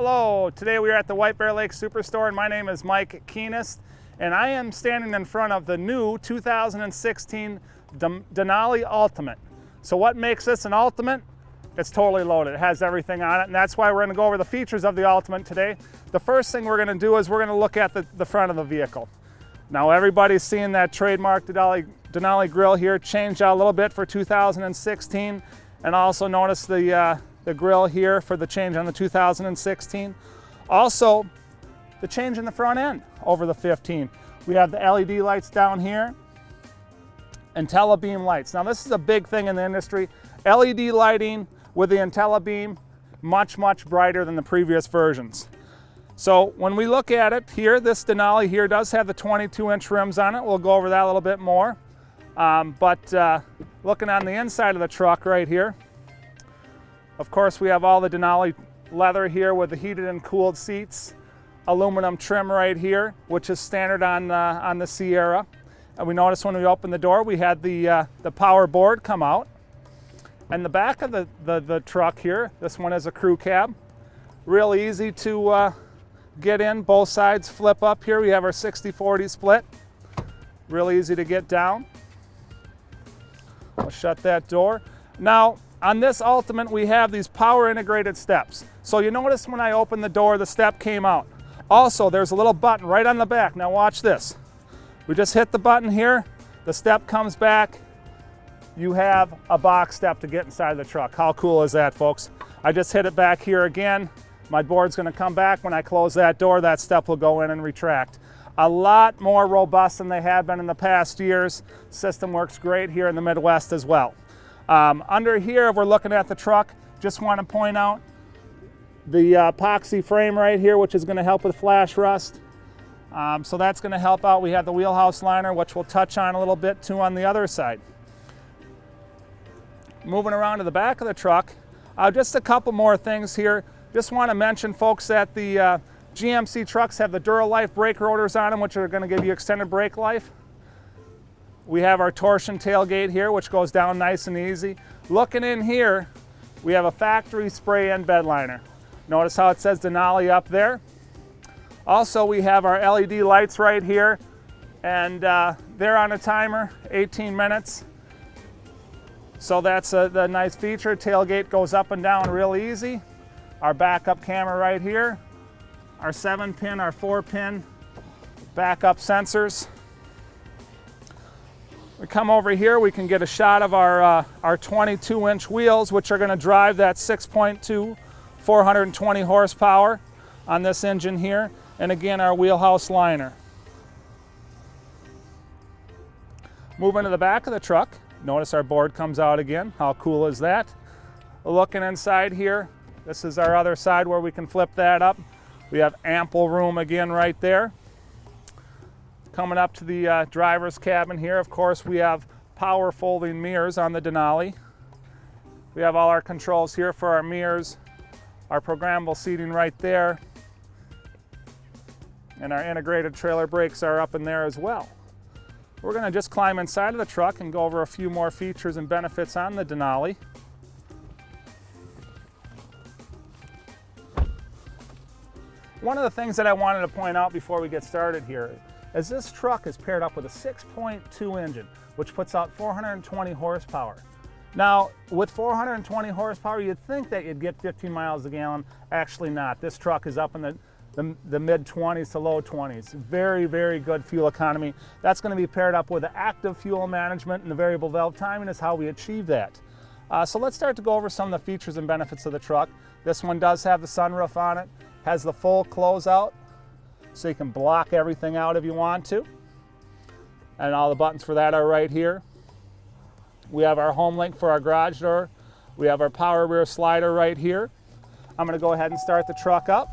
Hello, today we are at the White Bear Lake Superstore and my name is Mike Keenest and I am standing in front of the new 2016 Denali Ultimate. So what makes this an Ultimate? It's totally loaded. It has everything on it and that's why we're going to go over the features of the Ultimate today. The first thing we're going to do is we're going to look at the front of the vehicle. Now everybody's seeing that trademark Denali grill here changed out a little bit for 2016 and also notice the grill here for the change on the 2016. Also, the change in the front end over the 15. We have the LED lights down here and telebeam lights. Now this is a big thing in the industry. LED lighting with the IntelliBeam, much brighter than the previous versions. So when we look at it here, this Denali here does have the 22-inch rims on it. We'll go over that a little bit more. Looking on the inside of the truck right here, of course, we have all the Denali leather here with the heated and cooled seats, aluminum trim right here, which is standard on the Sierra. And we noticed when we opened the door, we had the power board come out. And the back of the truck here, this one is a crew cab. Real easy to get in, both sides flip up here. We have our 60-40 split. Real easy to get down. I'll shut that door. Now, on this Ultimate, we have these power integrated steps. So you notice when I opened the door, the step came out. Also, there's a little button right on the back. Now watch this. We just hit the button here, the step comes back. You have a box step to get inside the truck. How cool is that, folks? I just hit it back here again. My board's gonna come back. When I close that door, that step will go in and retract. A lot more robust than they have been in the past years. System works great here in the Midwest as well. Under here, if we're looking at the truck, just want to point out the epoxy frame right here, which is going to help with flash rust. So that's going to help out. We have the wheelhouse liner, which we'll touch on a little bit too on the other side. Moving around to the back of the truck, just a couple more things here. Just want to mention, folks, that the GMC trucks have the Duralife brake rotors on them, which are going to give you extended brake life. We have our torsion tailgate here, which goes down nice and easy. Looking in here, we have a factory spray-in bed liner. Notice how it says Denali up there. Also, we have our LED lights right here, and they're on a timer, 18 minutes. So that's the nice feature. Tailgate goes up and down real easy. Our backup camera right here. Our 7-pin, our 4-pin backup sensors. We come over here, we can get a shot of our 22-inch wheels, which are going to drive that 6.2, 420 horsepower on this engine here. And again, our wheelhouse liner. Moving to the back of the truck, notice our board comes out again. How cool is that? Looking inside here, this is our other side where we can flip that up. We have ample room again right there. Coming up to the driver's cabin here, of course, we have power folding mirrors on the Denali. We have all our controls here for our mirrors, our programmable seating right there, and our integrated trailer brakes are up in there as well. We're going to just climb inside of the truck and go over a few more features and benefits on the Denali. One of the things that I wanted to point out before we get started here is this truck is paired up with a 6.2 engine, which puts out 420 horsepower. Now, with 420 horsepower, you'd think that you'd get 15 miles a gallon. Actually not. This truck is up in the mid-20s to low 20s. Very good fuel economy. That's going to be paired up with the active fuel management, and the variable valve timing is how we achieve that. So let's start to go over some of the features and benefits of the truck. This one does have the sunroof on it, has the full closeout, so you can block everything out if you want to. And all the buttons for that are right here. We have our home link for our garage door. We have our power rear slider right here. I'm going to go ahead and start the truck up.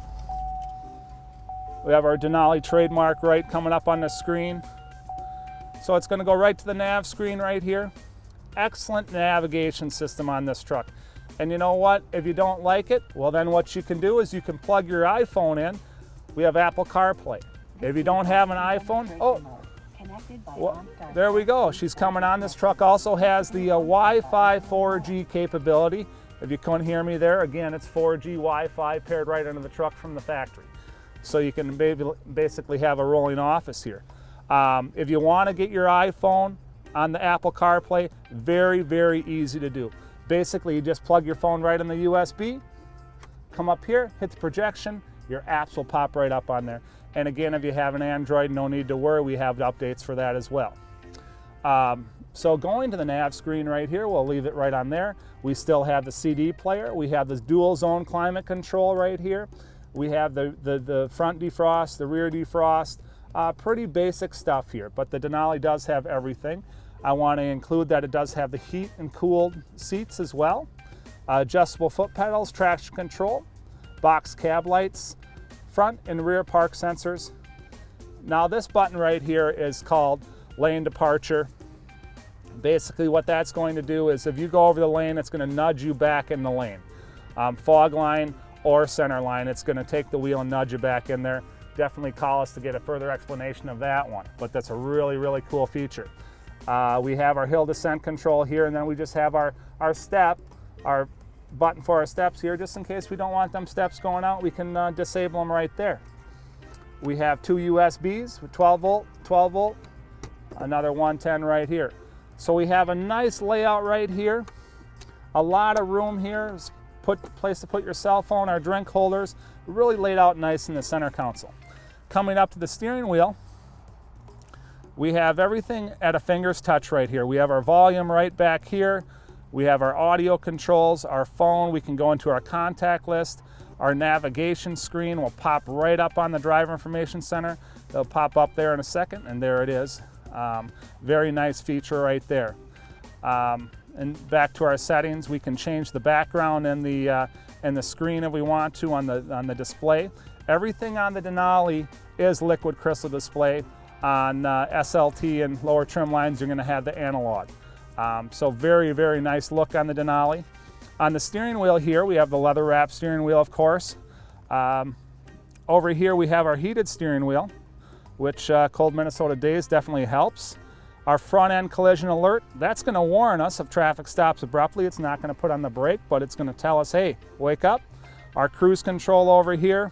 We have our Denali trademark right coming up on the screen. So it's going to go right to the nav screen right here. Excellent navigation system on this truck. And you know what? If you don't like it, well then what you can do is you can plug your iPhone in. We have Apple CarPlay. If you don't have an iPhone, well, there we go. She's coming on. This truck also has the Wi-Fi 4G capability. If you couldn't hear me there, again, it's 4G Wi-Fi paired right into the truck from the factory. So you can basically have a rolling office here. If you want to get your iPhone on the Apple CarPlay, very, very easy to do. Basically, you just plug your phone right in the USB, come up here, hit the projection, your apps will pop right up on there. And again, if you have an Android, no need to worry, we have updates for that as well. So going to the nav screen right here, we'll leave it right on there. We still have the CD player. We have this dual zone climate control right here. We have the front defrost, the rear defrost, pretty basic stuff here, but the Denali does have everything. I want to include that it does have the heat and cooled seats as well, adjustable foot pedals, traction control, box cab lights, front and rear park sensors. Now this button right here is called lane departure. Basically what that's going to do is if you go over the lane, it's going to nudge you back in the lane. Fog line or center line, it's going to take the wheel and nudge you back in there. Definitely call us to get a further explanation of that one, but that's a really, really cool feature. We have our hill descent control here, and then we just have our button for our steps here, just in case we don't want them steps going out, we can disable them right there. We have two USBs with 12 volt, another 110 right here. So we have a nice layout right here, a lot of room here, place to put your cell phone, our drink holders, really laid out nice in the center console. Coming up to the steering wheel, we have everything at a finger's touch right here. We have our volume right back here. We have our audio controls, our phone. We can go into our contact list. Our navigation screen will pop right up on the driver information center. It'll pop up there in a second, and there it is. Very nice feature right there. And back to our settings, we can change the background and the screen if we want to on the display. Everything on the Denali is liquid crystal display. On SLT and lower trim lines, you're going to have the analog. So very, very nice look on the Denali. On the steering wheel here, we have the leather wrap steering wheel, of course. Over here we have our heated steering wheel, which cold Minnesota days definitely helps. Our front end collision alert, that's going to warn us if traffic stops abruptly. It's not going to put on the brake, but it's going to tell us, hey, wake up. Our cruise control over here.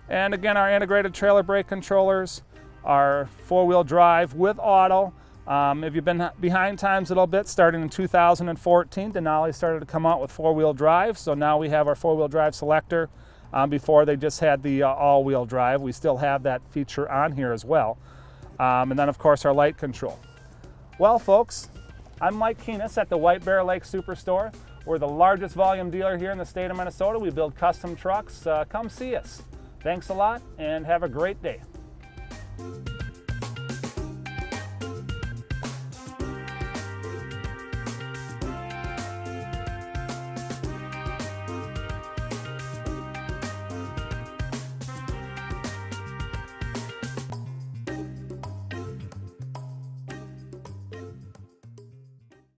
And again, our integrated trailer brake controllers, our four-wheel drive with auto. If you've been behind times a little bit, starting in 2014, Denali started to come out with four-wheel drive. So now we have our four-wheel drive selector. Before they just had the all-wheel drive. We still have that feature on here as well. And then of course our light control. Well folks, I'm Mike Keenis at the White Bear Lake Superstore. We're the largest volume dealer here in the state of Minnesota. We build custom trucks. Come see us. Thanks a lot and have a great day.